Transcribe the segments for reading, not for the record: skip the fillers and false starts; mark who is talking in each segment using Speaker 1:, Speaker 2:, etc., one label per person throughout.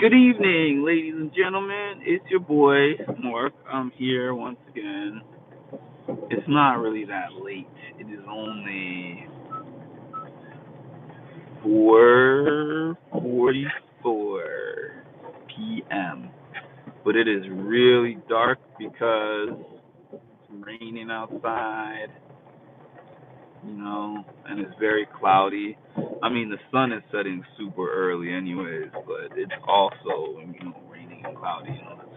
Speaker 1: Good evening, ladies and gentlemen. It's your boy, Mark. I'm here once again. It's not really that late. It is only 4:44 p.m. But it is really dark because it's raining outside, and it's very cloudy. I mean, the sun is setting super early anyways, but it's also, raining and cloudy, that's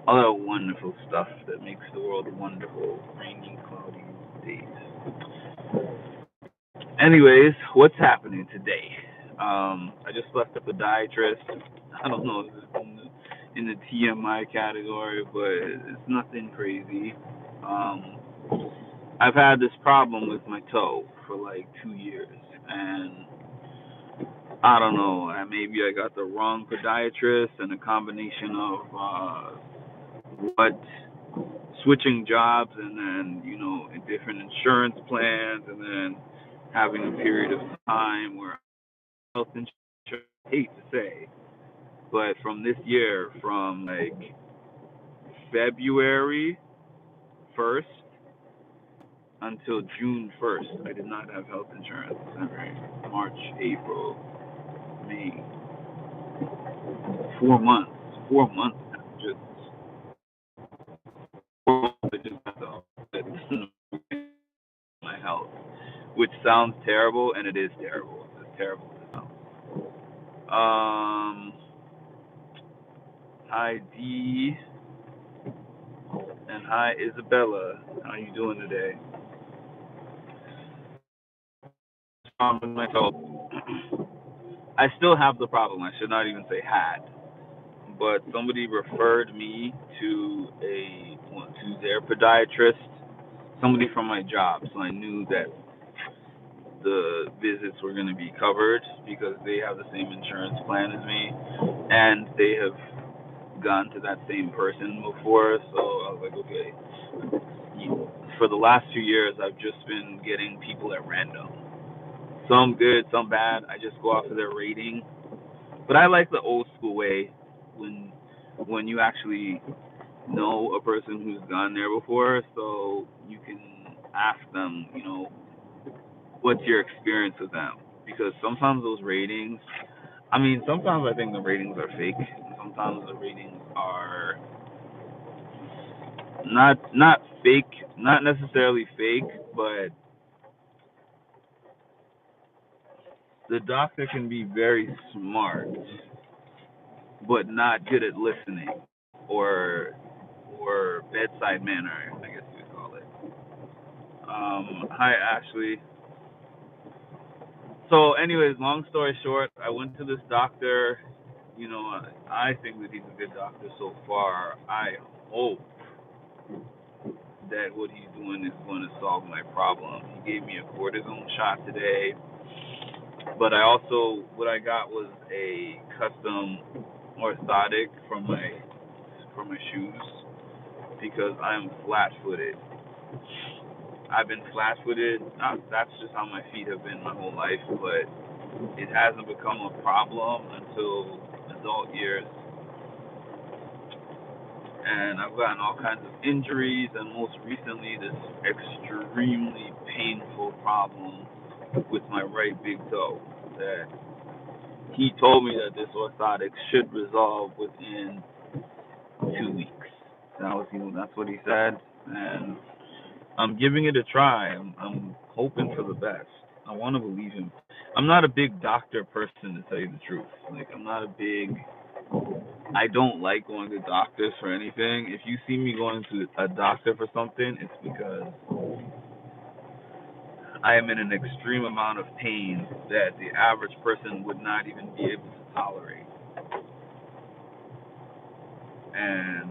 Speaker 1: all that wonderful stuff that makes the world wonderful, rainy, cloudy days. Anyways, what's happening today? I just left a podiatrist. I don't know if it's in the TMI category, but it's nothing crazy. Um, I've had this problem with my toe for like 2 years, and I don't know. Maybe I got the wrong podiatrist, and a combination of what switching jobs, and then different insurance plans, and then having a period of time where health insurance, I hate to say, but from this year, from like February 1st until June 1st, I did not have health insurance. February, March, April, May, 4 months. 4 months. Just 4 months. I just had to my health, which sounds terrible, and it is terrible. It's terrible as it sounds. Hi D, and hi Isabella. How you doing today? With my health. I still have the problem. I should not even say had, but somebody referred me to their podiatrist. Somebody from my job, so I knew that the visits were going to be covered because they have the same insurance plan as me, and they have gone to that same person before. So I was like, okay. For the last 2 years, I've just been getting people at random. Some good, some bad. I just go off of their rating. But I like the old school way when you actually know a person who's gone there before, so you can ask them, what's your experience with them? Because sometimes those ratings, I mean, sometimes I think the ratings are fake. Sometimes the ratings are not fake, not necessarily fake, but the doctor can be very smart, but not good at listening, or bedside manner, I guess you would call it. Hi Ashley. So, anyways, long story short, I went to this doctor. I think that he's a good doctor so far. I hope that what he's doing is going to solve my problem. He gave me a cortisone shot today, but what I got was a custom orthotic for my shoes because I'm flat-footed. I've been flat-footed. That's just how my feet have been my whole life, but it hasn't become a problem until adult years. And I've gotten all kinds of injuries, and most recently, this extremely painful problem with my right big toe. That he told me that this orthotic should resolve within 2 weeks. That's what he said, and I'm giving it a try. I'm hoping for the best. I want to believe him. I'm not a big doctor person, to tell you the truth. Like, I don't like going to doctors for anything. If you see me going to a doctor for something, it's because I am in an extreme amount of pain that the average person would not even be able to tolerate. And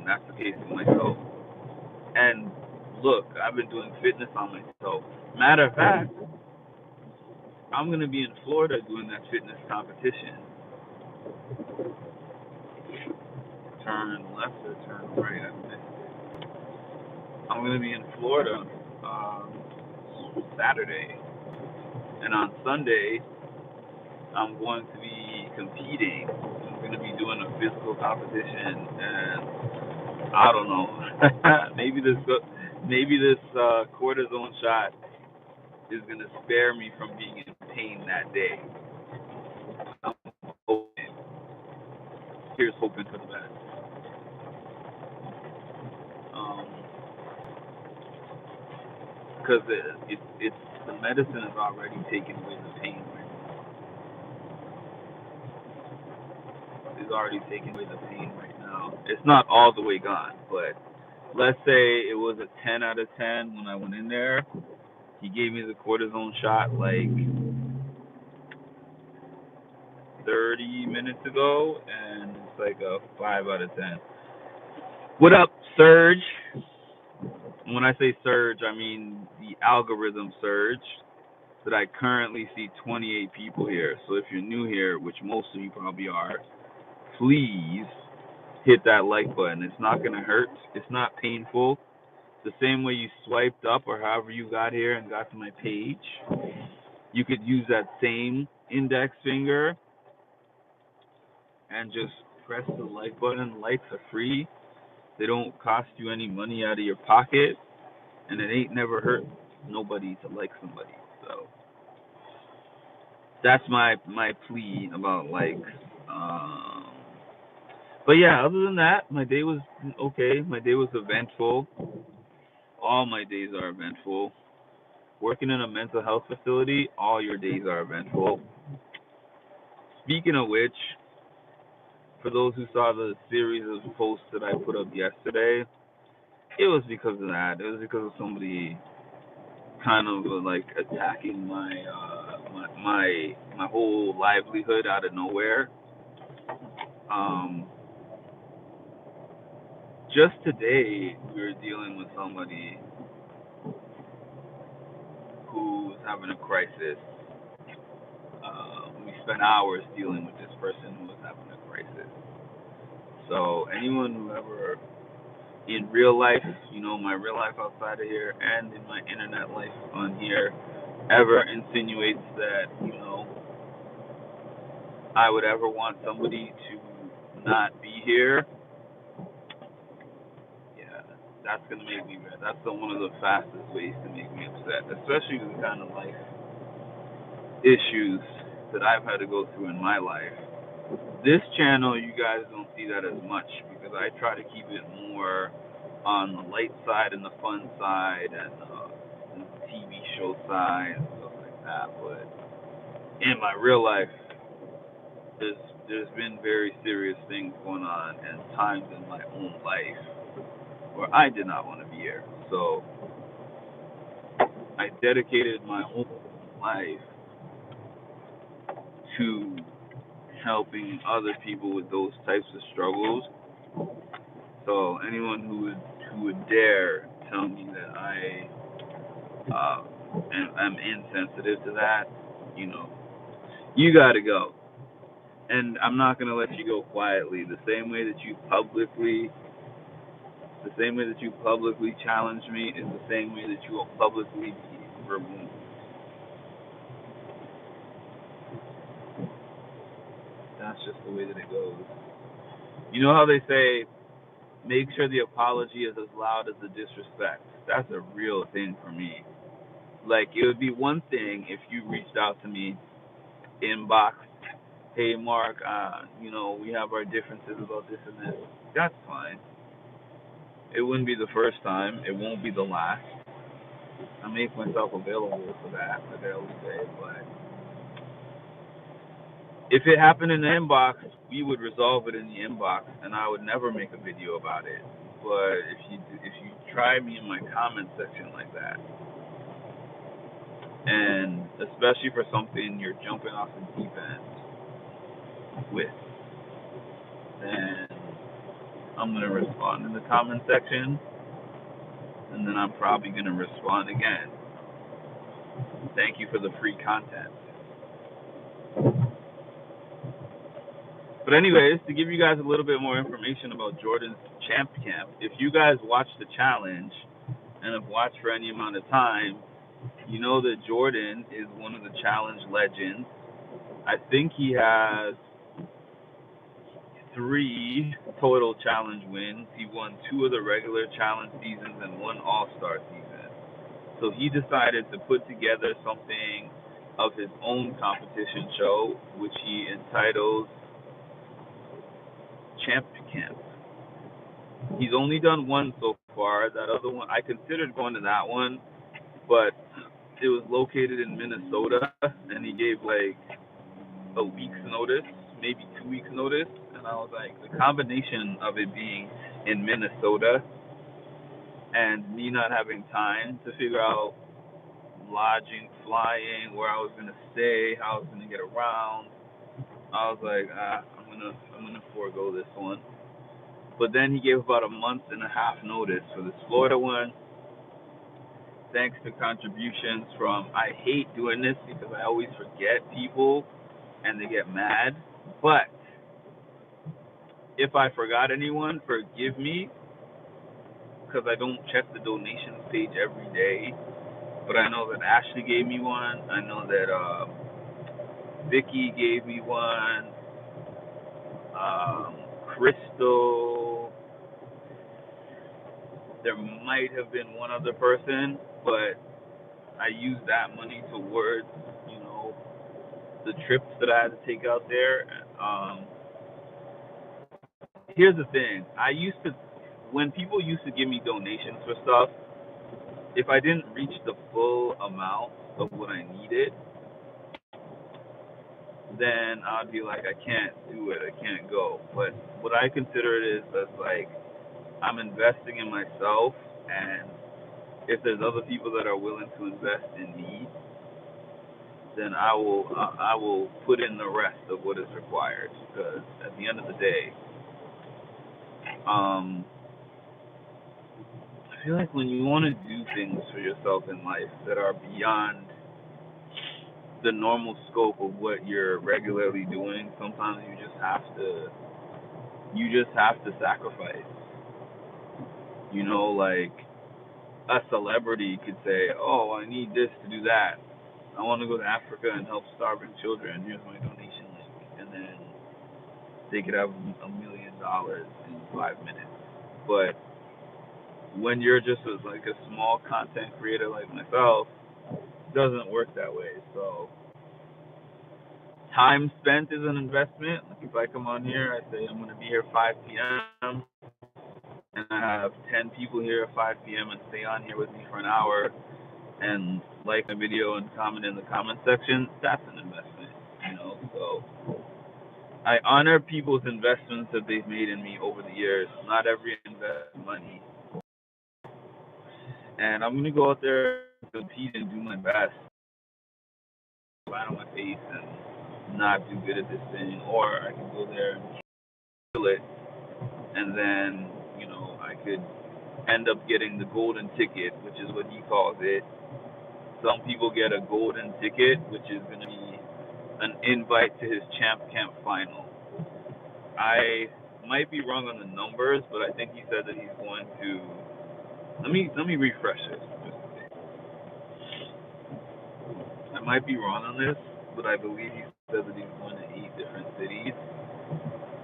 Speaker 1: that's the case with myself. And look, I've been doing fitness on myself. Matter of fact, I'm going to be in Florida doing that fitness competition. Turn left or turn right? I'm going to be in Florida Saturday. And on Sunday, I'm going to be competing. I'm going to be physical competition, and I don't know. maybe this cortisone shot is gonna spare me from being in pain that day. I'm hoping. Here's hoping for the best. Because it's the medicine is already taking away the pain. It's already taking away the pain right now. It's not all the way gone, but let's say it was a 10 out of 10 when I went in there. He gave me the cortisone shot like 30 minutes ago, and it's like a 5 out of 10. What up, Surge? When I say surge, I mean the algorithm surge that I currently see 28 people here. So if you're new here, which most of you probably are, please hit that like button. It's not going to hurt. It's not painful. The same way you swiped up or however you got here and got to my page, you could use that same index finger and just press the like button. Likes are free. They don't cost you any money out of your pocket, and it ain't never hurt nobody to like somebody. So that's my plea about likes. But yeah, other than that, my day was okay. My day was eventful. All my days are eventful. Working in a mental health facility, all your days are eventful. Speaking of which, for those who saw the series of posts that I put up yesterday, it was because of that. It was because of somebody kind of like attacking my whole livelihood out of nowhere. Just today, we were dealing with somebody who's having a crisis. We spent hours dealing with this person who was having a crisis. So anyone who ever in real life, my real life outside of here, and in my internet life on here, ever insinuates that, I would ever want somebody to not be here, yeah, that's gonna make me mad. That's one of the fastest ways to make me upset, especially the kind of life issues that I've had to go through in my life. This channel, you guys don't see that as much because I try to keep it more on the light side and the fun side and the TV show side and stuff like that. But in my real life, there's been very serious things going on and times in my own life where I did not want to be here. So I dedicated my whole life to helping other people with those types of struggles. So anyone who would dare tell me that I am insensitive to that, you gotta go. And I'm not gonna let you go quietly. The same way that you publicly challenge me is the same way that you will publicly be removed. That's just the way that it goes. You know how they say, make sure the apology is as loud as the disrespect. That's a real thing for me. Like, it would be one thing if you reached out to me, inbox, hey Mark, we have our differences about this and this. That's fine. It wouldn't be the first time. It won't be the last. I make myself available for that, like I always say. But if it happened in the inbox, we would resolve it in the inbox, and I would never make a video about it. But if you try me in my comment section like that, and especially for something you're jumping off the deep end with, then I'm gonna respond in the comment section, and then I'm probably gonna respond again. Thank you for the free content. But anyways, to give you guys a little bit more information about Jordan's Champ Camp, if you guys watch the challenge and have watched for any amount of time, you know that Jordan is one of the challenge legends. I think he has 3 total challenge wins. He won 2 of the regular challenge seasons and 1 All-Star season. So he decided to put together something of his own competition show, which he entitled Champ Camp. He's only done 1 so far. That other one, I considered going to that one, but it was located in Minnesota, and he gave like a week's notice, maybe 2 weeks notice, and I was like, the combination of it being in Minnesota and me not having time to figure out lodging, flying, where I was gonna stay, how I was gonna get around, I was like, I'm gonna forego this one. But then he gave about a month and a half notice for this Florida one. Thanks to contributions from, I hate doing this because I always forget people and they get mad. But if I forgot anyone, forgive me because I don't check the donations page every day. But I know that Ashley gave me one. I know that Vicky gave me one. Crystal. There might have been one other person, but I used that money towards, the trips that I had to take out there. Here's the thing. When people used to give me donations for stuff, if I didn't reach the full amount of what I needed, then I'd be like, I can't do it. I can't go. But what I consider it is as like, I'm investing in myself, and if there's other people that are willing to invest in me, then I will put in the rest of what is required. Because at the end of the day, I feel like when you want to do things for yourself in life that are beyond the normal scope of what you're regularly doing, sometimes you just have to sacrifice. Like a celebrity could say, "Oh, I need this to do that. I want to go to Africa and help starving children. Here's my donation link," and then they could have $1 million in 5 minutes. But when you're just like a small content creator like myself, it doesn't work that way. So time spent is an investment. Like if I come on here, I say I'm going to be here 5 p.m. and I have 10 people here at 5 p.m. and stay on here with me for an hour and like my video and comment in the comment section, that's an investment, So I honor people's investments that they've made in me over the years. Not every investment money. And I'm going to go out there and compete and do my best. Flat on my face and not do good at this thing. Or I can go there and kill it. And then, I could end up getting the golden ticket, which is what he calls it. Some people get a golden ticket, which is going to be an invite to his Champ Camp final. I might be wrong on the numbers, but I think he said that he's going to. Let me refresh this. I might be wrong on this, but I believe he said that he's going to 8 different cities,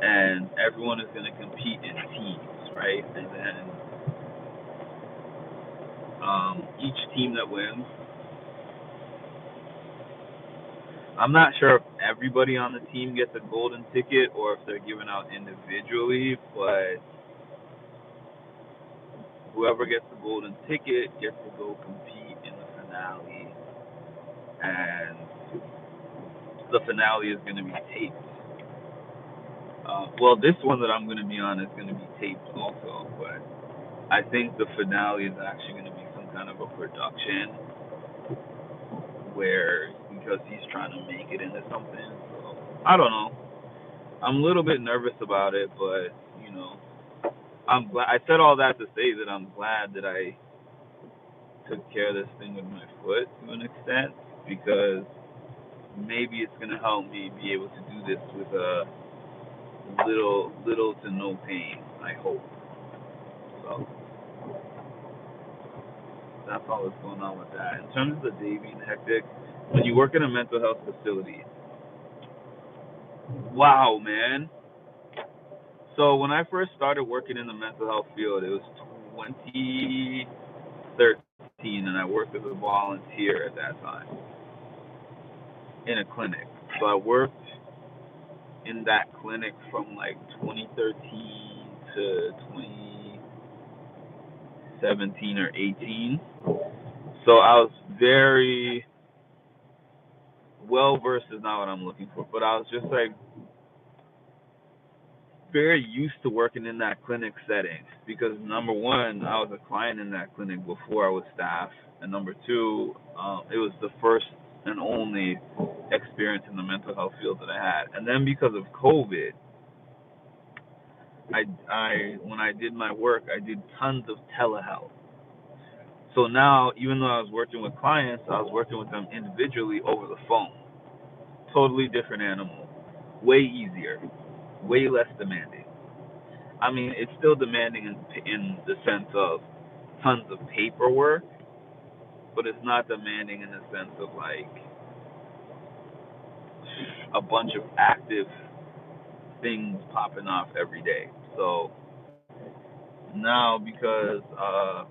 Speaker 1: and everyone is going to compete in teams, right? And then each team that wins. I'm not sure if everybody on the team gets a golden ticket or if they're given out individually, but whoever gets the golden ticket gets to go compete in the finale. And the finale is going to be taped. This one that I'm going to be on is going to be taped also, but I think the finale is actually going to be some kind of a production where, because he's trying to make it into something. So I don't know. I'm a little bit nervous about it, but I'm glad. I said all that to say that I'm glad that I took care of this thing with my foot to an extent, because maybe it's gonna help me be able to do this with a little to no pain. I hope. So that's all that's going on with that. In terms of the day being hectic, when you work in a mental health facility, wow, man. So when I first started working in the mental health field, it was 2013, and I worked as a volunteer at that time in a clinic. So I worked in that clinic from like 2013 to 2017 or 18. So I was very well versed is not what I'm looking for, but I was just like very used to working in that clinic setting because number one, I was a client in that clinic before I was staff, and number two, it was the first and only experience in the mental health field that I had. And then because of COVID, I when I did my work, I did tons of telehealth. So now, even though I was working with clients, I was working with them individually over the phone. Totally different animal, way easier, way less demanding. I mean, it's still demanding in the sense of tons of paperwork, but it's not demanding in the sense of like a bunch of active things popping off every day. So now, because I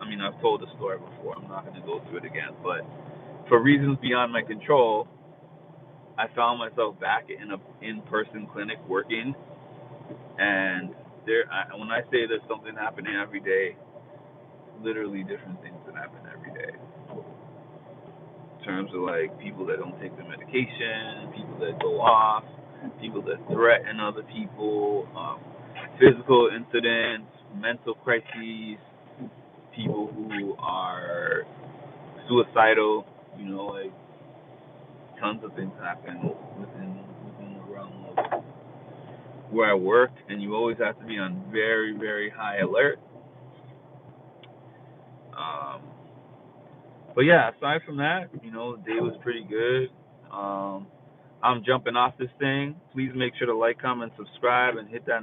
Speaker 1: mean, I've told the story before. I'm not going to go through it again, but for reasons beyond my control, I found myself back in a in-person clinic working, and when I say there's something happening every day, literally different things that happen every day. In terms of like people that don't take their medication, people that go off, people that threaten other people, physical incidents, mental crises, people who are suicidal. Like tons of things happen within the realm of where I work, and you always have to be on very, very high alert. Um, but yeah, aside from that, the day was pretty good. I'm jumping off this thing. Please make sure to like, comment, subscribe, and hit that